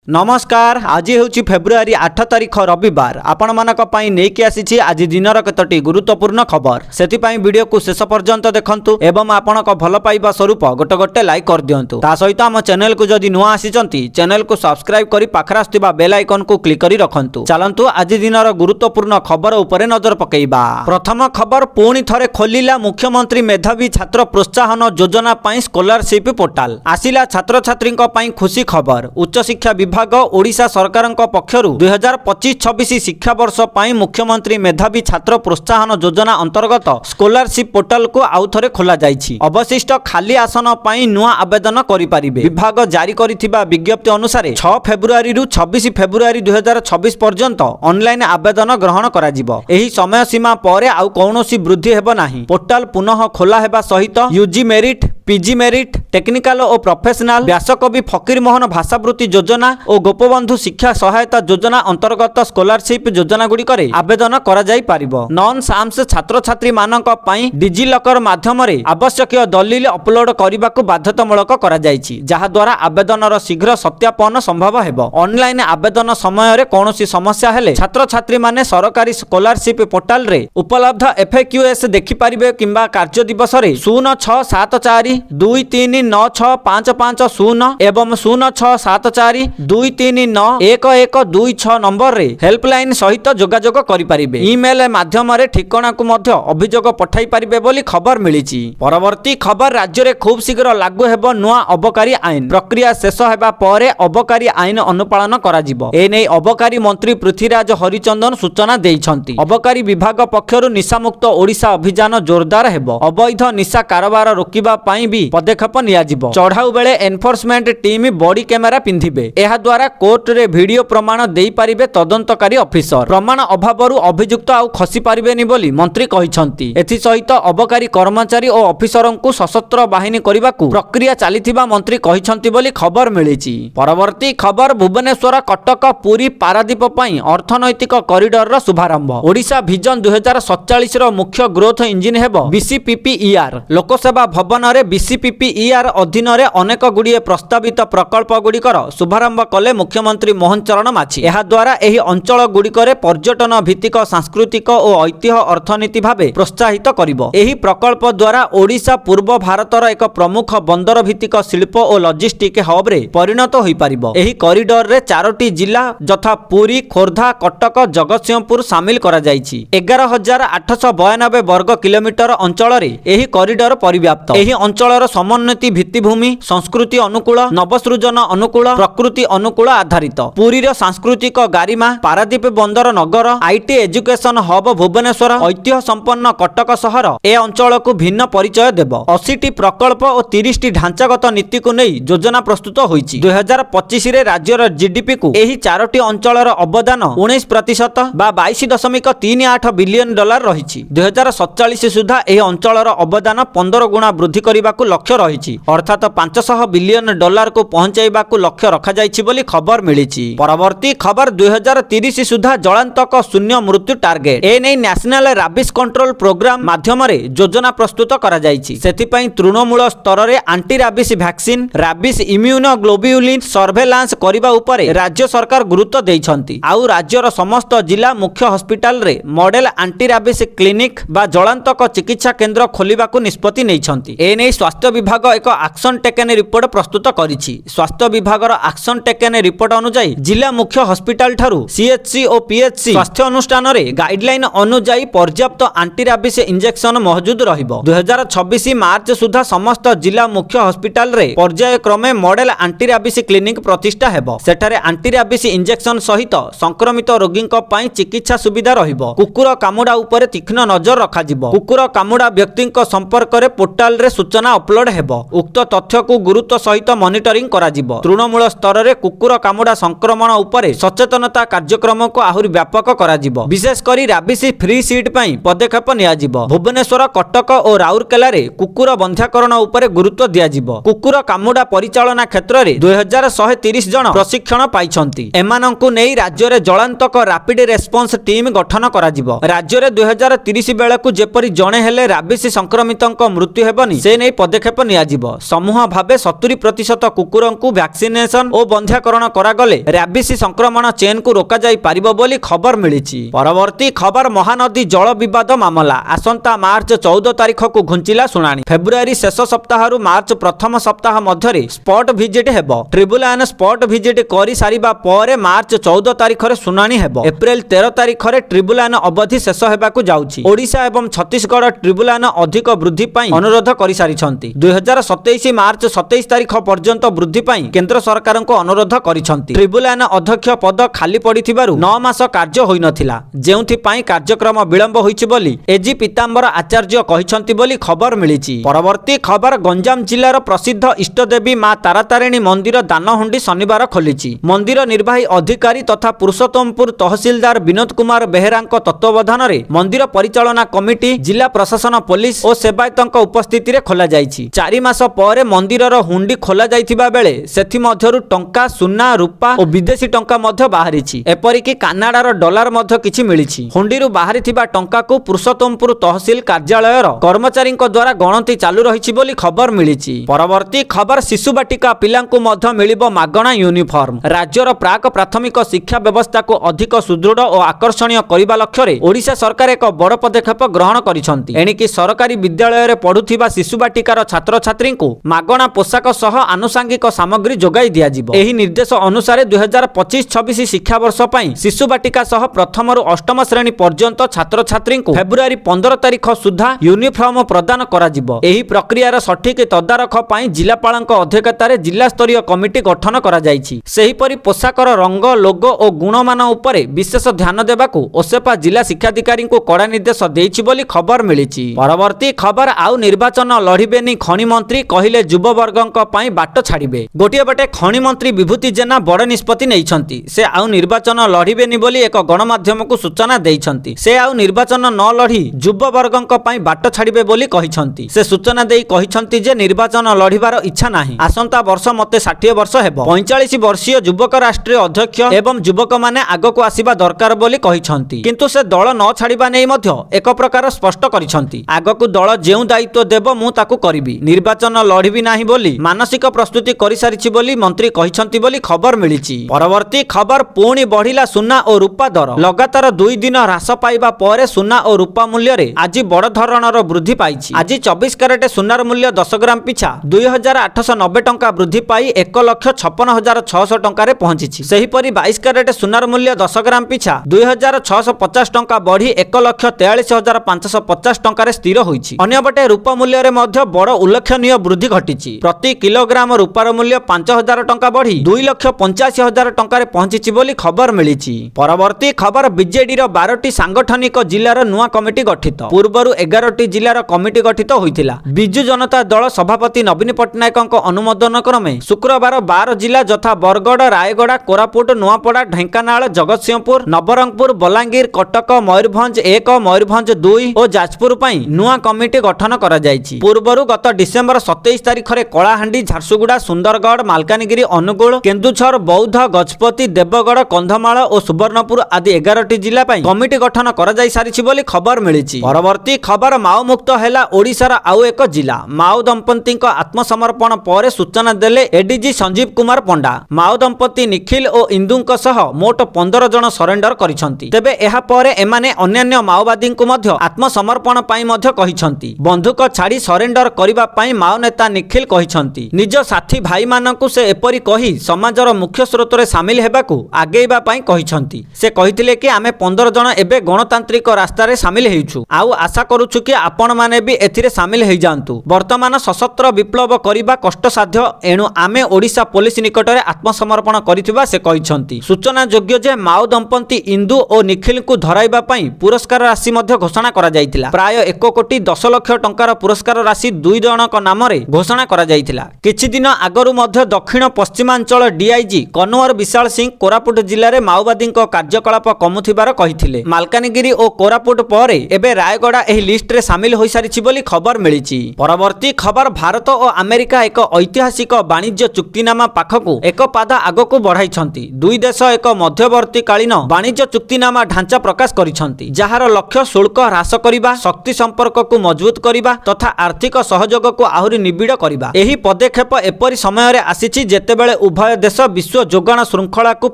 नमस्कार। आज हूँ फेब्रुआरी 8 तारिख रविवार। आपण मानक पई नेकी आसीछि आज दिनर केतोटी गुरुत्वपूर्ण खबर। सेतिपई वीडियो को शेष पर्यंत देखंतु एवं आपणक भल पाइबा स्वरूप गोटे गोटे लाइक कर दियंतु। ता सहित आम चैनल को जदि नुआ आसीचंती चैनल को सब्सक्राइब करी पाखरा आस्थिबा बेल आइकन को क्लिक करी रखंतु। चलंतु आज दिनर गुरुत्वपूर्ण खबर उपरे नजर पकेइबा। प्रथम खबर पुणी थरे खोलिला मुख्यमंत्री मेधावी छात्र प्रोत्साहन योजना पई स्कॉलरशिप पोर्टाल। आसिला छात्र छात्री पई खुशी खबर। उच्च शिक्षा विभाग ओडिशा सरकार पक्षरु 2025-26 शिक्षावर्ष पई मुख्यमंत्री मेधावी छात्र प्रोत्साहन योजना अंतर्गत स्कॉलरशिप पोर्टाल को आउ थरे खोला जाइछि। अवशिष्ट खाली आसन पई नुआ आवेदन करि पारिबे। विभाग जारी करिथिबा विज्ञप्ति अनुसार 6 फेब्रुआरी रु 26 फेब्रुआरी 2026 पर्यंत ऑनलाइन आवेदन ग्रहण करा जिवो। एही समय सीमा परे आउ कोनोसी वृद्धि हेबो नाही। पोर्टाल पुनः खोला हेबा सहित UG merit, PG merit, technical और प्रोफेशनल, व्यासकवि फकीर मोहन भाषावृत्ति योजना और गोपबंधु शिक्षा सहायता योजना अंतर्गत स्कॉलरशिप योजना गुड़ी करे आवेदन करा जाई पारिबो। नॉन साम्स छात्र छात्री मानक पई डिजी लॉकर माध्यमरे आवश्यक दलिल अपलोड करबाकू बाध्यतामूलक करा जाईछि, जहा द्वारा आवेदनर शीघ्र सत्यापन संभव हेबो। ऑनलाइन आवेदन समय रे कोनोसी समस्या हेले छात्र छात्री माने सरकारी स्कॉलरशिप पोर्टाल रे उपलब्ध एफएक्यूएस देखि पारिबे किंबा कार्य दिवस रे 067423965550 एवं 067423911126 नंबर रे हेल्पलाइन सहित जोगाजोग करि पारिबे। ईमेल माध्यम रे ठिकाना को मध्य अभियोग पठाई पारिबे बोली खबर मिलिछि। परवर्ती खबर राज्य रे खूब शीघ्र लागू हेबो नुआ अबकारी आईन। प्रक्रिया शेष हेबा परे अबकारी आईन अनुपालन करा जिवो। ए नै अबकारी मंत्री पृथ्वीराज हरिचंदन सूचना देइछंती। अबकारी विभाग पक्षरु निशामुक्त ओडिशा अभियान जोरदार हेबो। अवैध निशा कारोबार रोकिबा पई भी पदक्षेप निया जिवो। चढ़ाऊ बेले एनफोर्समेंट टीम बॉडी कैमेरा पिंधिबे। एहा द्वारा कोर्ट रे वीडियो प्रमाण देई पारिबे तदंतकारी ऑफिसर। प्रमाण अभावरु अभियुक्त आउ खसी पारिबेनी बोली मंत्री कहिसंती। एथि सहित अबकारी कर्मचारी और ऑफिसरन को सशस्त्र बाहिनी करबाकू प्रक्रिया चलीथिबा मंत्री कहिसंती बोली खबर मिलिछि। परवर्ती खबर भुवनेश्वर कटक पुरी पारादीप पई अर्थनैतिक कॉरिडोर रो शुभारंभ। ओडिशा विजन 2047 रो मुख्य ग्रोथ इंजिन हेबो बीसीपीपीईआर। लोकसेवा भवन रे बीसीपीपीईआर अधीन रे अनेक गुड़िए प्रस्तावित प्रकल्प गुड़िकर शुभारंभ कले मुख्यमंत्री मोहन चरण माछी। एहा द्वारा एही अंचल गुड़िकरे पर्यटन भित्तिक सांस्कृतिक और ऐतिह्य अर्थनीति भावे प्रोत्साहित करिवो। एही प्रकल्प द्वारा ओडिशा पूर्व भारतर एक प्रमुख बंदर भित्तिक शिल्प और लॉजिस्टिक हब रे परिणत होई पारिबो। एही कॉरिडोर रे 4टी जिला यथा पुरी, खोर्धा, कटक, जगतसिंहपुर शामिल करा जाईछि। 11,892 वर्ग किलोमीटर अंचल रे एही कॉरिडोर परिव्याप्त। एही अंचलर समोन्नति भित्तिभूमि संस्कृति अनुकूल, नवसृजन अनुकूल, प्रकृति अनुकूल आधारित। पुरीर सांस्कृतिक गारिमा, पारादीप बंदर नगर, आईटी एजुकेशन हब भुवनेश्वर, ऐतिह्य संपन्न कटक सहर ए अंचल को भिन्न परिचय देव। 80टी प्रकल्प और 30टी ढांचागत नीति को नहीं योजना प्रस्तुत होईछि। 2025 रे राज्यर जीडीपी को एही 4टी अंचलर अवदान 19% बा 22.38 बिलियन डॉलर रहिछि। 2047 सुधा एही अंचलर अवदान 15 गुणा वृद्धि करबाकू लक्ष्य रहिछि, अर्थात 500 बिलियन डॉलर को पहुंचाइबाकू लक्ष्य रखा जाइछि बोली खबर मिलिछि। परवर्ती खबर 2030 सुधा जलांतक शून्य मृत्यु टार्गेट। ए नै नेशनल राबिस कंट्रोल प्रोग्राम माध्यम रे योजना प्रस्तुत करा जाइछि। सेति पई तृणमूल स्तर रे एंटी राबिस वैक्सीन, राबिस इम्यूनोग्लोब्युलिन सर्वेलांस करिबा उपरे राज्य सरकार गुरुत्व दैछंती। आउ राज्यर समस्त जिला मुख्य हॉस्पिटल रे मॉडल एंटी राबिस क्लिनिक बा जलांतक चिकित्सा केंद्र खोलिबाकू निष्पत्ति नैछंती। ए नै स्वास्थ्य विभाग एक एक्शन टेकन रिपोर्ट प्रस्तुत करिछि। स्वास्थ्य विभागर एक्शन टेकन रिपोर्ट अनुसार जिला मुख्य हॉस्पिटल ठारू सीएचसी और पीएचसी स्वास्थ्य अनुष्ठान रे गाइडलाइन अनुसार पर्याप्त एंटी राबिस इंजेक्शन मौजूद रहिबो। 2026 मार्च सुधा समस्त जिला मुख्य हॉस्पिटल रे पर्याय क्रमे मॉडल एंटी राबिस क्लिनिक प्रतिष्ठा हेबो। सेठारे एंटी राबिस इंजेक्शन सहित संक्रमित रोगींक पई चिकित्सा सुविधा रहिबो। कुकुर कामुडा उपरे तीक्ष्ण नजर रखा जिवो। कुकुर कामुडा व्यक्तिंक संपर्क रे पोर्टाल रे सूचना अपलोड हेबो। उक्त तथ्य को गुरुत्व सहित मॉनिटरिंग करा जिवो। तृणमूल स्तर रे कुकुर कामुडा संक्रमण उपरे सचेतनता कार्यक्रम को आहुरी व्यापक करा जिवो। विशेष करी राबिस फ्री सीट पई पदक्षेप निया जिवो। भुवनेश्वर, कटक और राउरकेला रे कुकुर बंध्याकरण उपरे गुरुत्व दिया जिवो। कुकुर कामुडा परिचालना क्षेत्र रे 2130 जन प्रशिक्षण पाइछंती। एमानंकु नेई राज्य रे जलांतक रैपिड रेस्पॉन्स टीम गठन करा जिवो। राज्य रे 2030 बेला को जेपरि जणे हेले राबिस संक्रमितंक मृत्यु हेबनी से नै पदक्षेप नियाजिब। समूह भावे 70% कुकुरंकु वैक्सीनेशन और बंध्याकरण करागले रैबिस संक्रमण चेन को रोका जाई पारिबो बोली खबर मिलिछि। परवर्ती खबर महानदी जल विवाद मामला आसंता मार्च 14 तारिख को घुंचिला शुणाणी। फेब्रुआरी शेष सप्ताह मार्च प्रथम सप्ताह मध्य स्पॉट विजिट हेबो। ट्रिब्यूनल स्पॉट विजिट करि सारिबा परे मार्च 14 तारिख रे शुणाणी हेबो। एप्रिल 13 तारिख रे ट्रिब्यूनल अवधि शेष हेबाकु जाउछि। ओडिशा एवं छत्तीसगढ़ ट्रिब्यूनल अधिक वृद्धि पई अनुरोध करि सारिछंती। 2027 मार्च 27 तारिख पर्यंत वृद्धि पई केंद्र सरकार को अनुरोध करिछंती। ट्रिब्यूनल अध्यक्ष पद खाली पड़िथिबारु 9 मास कार्य होई नथिला, जेउथि पई कार्यक्रम विलंब होईछि बोली एजी पीतांबर आचार्य कहिछंती बोली खबर मिलिछि। परवर्ती खबर गंजाम जिल्लार प्रसिद्ध इष्टदेवी मां तारातारिणी मंदिर दानहुंडी शनिवार खोलिछि। मंदिर निर्वाही अधिकारी तथा पुरुषोत्तमपुर तहसीलदार विनोद कुमार बेहेरांक तत्वावधान रे मंदिर परिचालना कमिटी, जिला प्रशासन, पुलिस और सेवायतंक उपस्थिति रे खोला जाइछि। 4 मास परे मंदिरर हुंडी खोला जाइथिबा बेले सेथि मध्यरु टंका, सुना, रूपा और विदेशी टंका मध्य बाहरिछि। एपरिकी कानाडार डॉलर मध्य किछि मिलिछि। हुंडीरु बाहरिथिबा टंका को पुरुषोत्तमपुर तहसील कार्यालयर कर्मचारींक द्वारा गणति चालू रहिछि बोली खबर मिलिछि। परवर्ती खबर शिशु बाटिका पिलांकु मध्य मिलिबो मागणा यूनिफॉर्म। राज्यर प्राक प्राथमिक शिक्षा व्यवस्था को अधिक सुदृढ़ और आकर्षणीय करिबा लक्ष्य रे ओडिशा सरकार एक बड़ पदक्षेप ग्रहण करिसंती। एणिकी सरकारी विद्यालय रे पढुथिबा शिशु बाटिकार छात्र छात्री को मागणा पोशाक सह आनुषंगिक सामग्री जोगाई दिया जिवो। एही निर्देश अनुसार 2025-26 शिक्षा वर्ष पई शिशु बाटिका सह प्रथम रु अष्टम श्रेणी पर्यंत छात्र छात्री को फेब्रुआरी 15 तारिख सुधा यूनिफॉर्म प्रदान करा जिवो। एही प्रक्रियार सठिक तदारख पई जिलापालक अध्यक्षता रे जिला स्तरीय कमिटी गठन करा जायछि। सेहीपरि पोशाकर रंग, लोगो और गुणमान उपरे विशेष ध्यान देबाकू ओसेपा जिला शिक्षाधिकारी को कड़ा निर्देश देइछि बोली खबर मिलिछि। परवर्ती खबर आउ निर्वाचन लढिबेनी खनि मंत्री कहिले युववर्गक पई बाट छाड़िबे। गोटिए बाटे खनि मंत्री विभूति जेना बड़ निष्पत्ति नेइछंती। से आउ निर्वाचन लढिबेनी बोली एक गणमाध्यम को सूचना देइछंती। से आउ निर्वाचन न लढी युववर्गक पई बाट छाड़िबे बोली कहिछंती। से सूचना देई कहिछंती जे निर्वाचन लढिबार इच्छा नाही। आसंता वर्ष मते 60 वर्ष हेबो। 45 वर्षीय युवक राष्ट्रीय अध्यक्ष एवं युवक माने आगको आसीबा दरकार बोली कहिछंती। किंतु से दल न छाड़िबा नै मध्य एक प्रकार स्पष्ट करिछंती। आगको दल जेउ दायित्व देबो मु ताकू करिबी, निर्वाचन लढिबी नाही बोली मानसिक प्रस्तुति करि सारिछि बोली मंत्री कहिछंती बोली खबर मिलिछि। परवर्ती खबर पुणी बढ़िला सुना और रूपा दर। लगातार 2 दिन ह्रास पाइबा परे सुना और रूपा मूल्य रे आज बड़ धरणर वृद्धि पाइछि। आज 24 कैरेट सुनार मूल्य 10 ग्राम पिछा 2890 टंका वृद्धि पाई 1,56,600 टंका रे पहुंचिछि। सेहीपरि 22 कैरेट सुनार मूल्य 10 ग्राम पिछा 2650 टंका बढ़ी 1,43,550 टंका रे स्थिर होइछि। अन्यबटे रूपा मूल्य रे मध्य बड़ उल्लेखनीय वृद्धि घटिछि। प्रति किलोग्राम रूपार मूल्य 5000 टंका बढ़ी 2,85,000 टंका रे पहुंचिछि बोली खबर मिलिछि। परवर्ती खबर बीजेडी रो 12टी सांगठनिक जिल्लार नुआ कमिटी गठित। पूर्वरु 11टी जिल्लार कमिटी गठित होइथिला। बिजु जनता दल सभापति नवीन पट्टनायकଙ୍କ अनुमोदन क्रमे शुक्रवार 12 जिला यथा बरगड़, रायगड़ा, कोरापुट, नुआपड़ा, ढेंकानाल, जगतसिंहपुर, नवरंगपुर, बलांगीर, कटक, मयूरभंज 1, मयूरभंज 2 और जाजपुर पई नुआ कमिटी गठन करा जायछि। पूर्वरु गत डिसेंबर 27 तारिख रे कलाहांडी, झारसुगुड़ा, सुंदरगढ़, मालकानगिरी, अनुगुल, केन्दुझर, बौद्ध, गजपति, देवगढ़, कंधमाल और सुवर्णपुर आदि 11टी जिला पई कमिटी गठन करा जाय सारिछि बोली खबर मिलिछि। परवर्ती खबर माओ मुक्त हैला ओडिशार आउ एक जिला। माओ दंपतिक आत्मसमर्पण पर सूचना देले एडीजी संजीव कुमार पंडा। माओ दंपति निखिल और इंदुंक सह मोट 15 जन सरेंडर करिसंती। तेबे एहा परे एमाने अन्य माओवादी को मध्य आत्मसमर्पण पाई मध्य कहिसंती। बंधुक छाड़ी सरेंडर करिबा पाई माओ नेता निखिल कहिसंती। निज साथी भाई मानकु से एपरि कहि समाजर मुख्य स्रोत रे शामिल हेबाकू आगेइबा पाई कहिसंती। से कहिथिले कि आमे 15 जन एबे गणतांत्रिक रास्ता रे शामिल हेइछु। आउ आशा करूछु कि आपण माने भी एथिरे शामिल हेइ जांतु। वर्तमान सशस्त्र विप्लव करिबा कष्टसाध्य, एणु आमे ओडिशा पुलिस निकट रे आत्मसमर्पण करिथिबा से कहिसंती। सूचना योग्य जे माओ दंपति इंदु और निखिल को धराइबा पाई पुरस्कार राशि मध्य घोषणा करा जायतिला। प्राय 1,10,00,000 टंकार पुरस्कार राशि 2 जनक नाम रे घोषणा करा जायतिला। किछि दिन आगरु मध्य दक्षिण पश्चिमांचल डीआईजी कन्वर विशाल सिंह कोरापुट जिल्ला रे माओवादी कार्यकलाप कमुथिबार कहिथिले। मालकानगिरी और कोरापुट परे एबे रायगड़ा एही लिस्ट रे शामिल होई सारिछि बोली खबर मिलिछि। परवर्ती खबर भारत और अमेरिका एक ऐतिहासिक वाणिज्य चुक्तिनामा पाखकु एक पादा आगकु बढ़ाइछंती। दुई देश एक मध्यवर्तीकालीन वाणिज्य चुक्तिनामा ढांचा प्रकाश करिछंती, जहार लक्ष्य शुल्क ह्रास करिबा, शक्ति संपर्क को मजबूत करिबा तथा आर्थिक ସହଯୋଗକୁ ଆହୁରି ନିବିଡ଼ କରିବା। ଏହି ପଦକ୍ଷେପ ଏପରି ସମୟରେ ଆସିଛି ଯେତେବେଳେ ଉଭୟ ଦେଶ ବିଶ୍ୱ ଯୋଗାଣ ଶୃଙ୍ଖଳାକୁ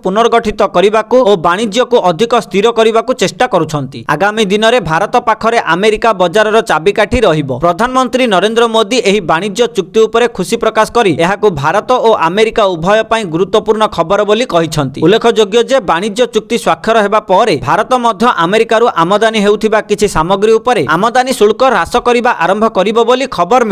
ପୁନର୍ଗଠିତ କରିବାକୁ ଓ ବାଣିଜ୍ୟକୁ ଅଧିକ ସ୍ଥିର କରିବାକୁ ଚେଷ୍ଟା କରୁଛନ୍ତି। ଆଗାମୀ ଦିନରେ ଭାରତ ପାଖରେ ଆମେରିକା ବଜାରର ଚାବିକାଠି ରହିବ। ପ୍ରଧାନମନ୍ତ୍ରୀ ନରେନ୍ଦ୍ର ମୋଦି ଏହି ବାଣିଜ୍ୟ ଚୁକ୍ତି ଉପରେ ଖୁସି ପ୍ରକାଶ କରି ଏହାକୁ ଭାରତ ଓ ଆମେରିକା ଉଭୟ ପାଇଁ ଗୁରୁତ୍ୱପୂର୍ଣ୍ଣ ଖବର ବୋଲି କହିଛନ୍ତି। ଉଲ୍ଲେଖଯୋଗ୍ୟ ଯେ ବାଣିଜ୍ୟ ଚୁକ୍ତି ସ୍ୱାକ୍ଷର ହେବା ପରେ ଭାରତ ମଧ୍ୟ ଆମେରିକାରୁ ଆମଦାନୀ ହେଉଥିବା କିଛି ସାମଗ୍ରୀ ଉପରେ ଆମଦାନୀ ଶୁଳ୍କ ହ୍ରାସ କରିବା ଆରମ୍ଭ କରିବ ବୋଲି ଖବର ମିଳିଛି।